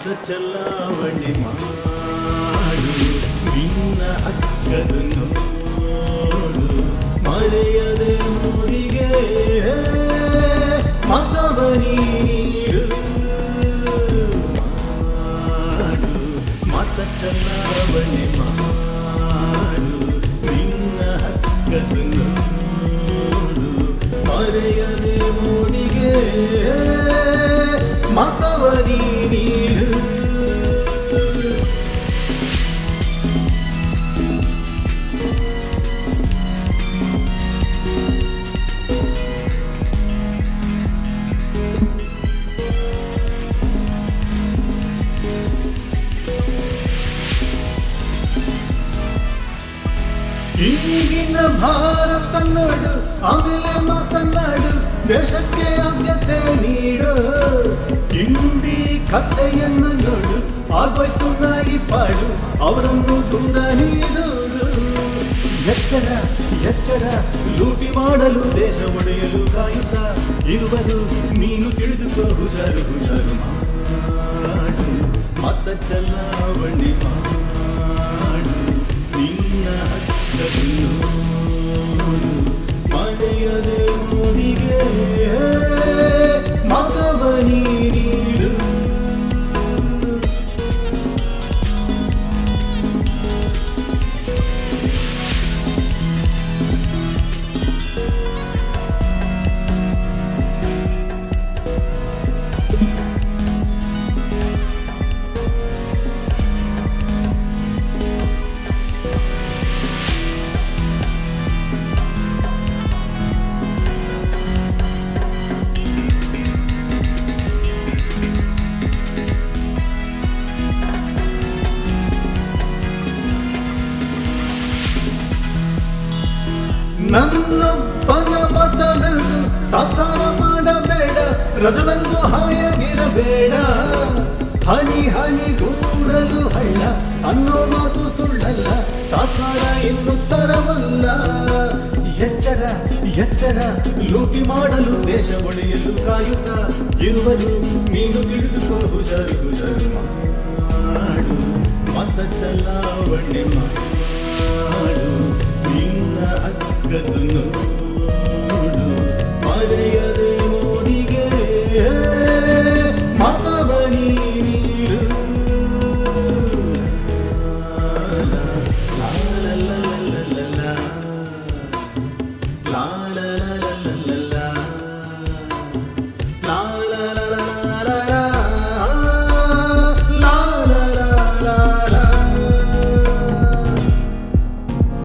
ಮತ ಚಲಾವಣೆ ಮಾಡು ನಿನ್ನ ಹಕ್ಕದು ನೋಡು ಮರೆಯದೆ ಮೋದಿಗೆ ಮತವ ನೀಡು ಮಾಡು ಮತ ಚಲಾವಣೆ ಮಾಡು ನಿನ್ನ ಹಕ್ಕದು ನೋಡು ಮರೆಯದೆ ಮೋದಿಗೆ ಮತವ ನೀಡು. ಈಗಿನ ಭಾರತ ನೋಡು ಆಮೇಲೆ ಮಾತನಾಡು ದೇಶಕ್ಕೆ ಆದ್ಯತೆ ನೀಡು ಇಂಡಿ ಕಥೆಯನ್ನು ನೋಡು ಆಗೋಯ್ತು ನಾಯಿ ಪಾಡು ಅವರನ್ನು ದೂರ ನೀಡೋರು ಎಚ್ಚರ ಎಚ್ಚರ ಲೂಟಿ ಮಾಡಲು ದೇಶ ಒಡೆಯಲು ಕಾಯುತ್ತಾ ಇರುವರು ನೀನು ತಿಳಿದುಕೋ ಹುಷಾರು ಹುಷಾರು ಮಾಡು ಮತ ಚಲಾವಣೆ ಮಾಡು ನಿನ್ನ ಹಕ್ಕದು ನೋಡು ಮರೆಯದೆ ಮೋದಿಗೆ ಮತವ ನೀಡು. ನನ್ನೊಬ್ಬನ ಮತವೆಂದು ತಾತ್ಸಾರ ಮಾಡಬೇಡ ರಜವೆಂದು ಹಾಯಾಗಿರಬೇಡ ಹನಿ ಹನಿಗೂಡಲು ಹಳ್ಳ ಅನ್ನೋ ಮಾತು ಸುಳ್ಳಲ್ಲ ತಾತ್ಸಾರ ಇನ್ನು ತರವಲ್ಲ ಎಚ್ಚರ ಎಚ್ಚರ ಲೂಟಿ ಮಾಡಲು ದೇಶ ಒಡೆಯಲು ಕಾಯುತ್ತಾ ಇರುವರು ನೀನು ತಿಳಿದುಕೋ ಹುಷಾರು ಹುಷಾರು ಮಾಡು ಮತ ಚಲಾವಣೆ ಮಾಡು ನಿನ್ನ ಹಕ್ಕದು ನೋಡು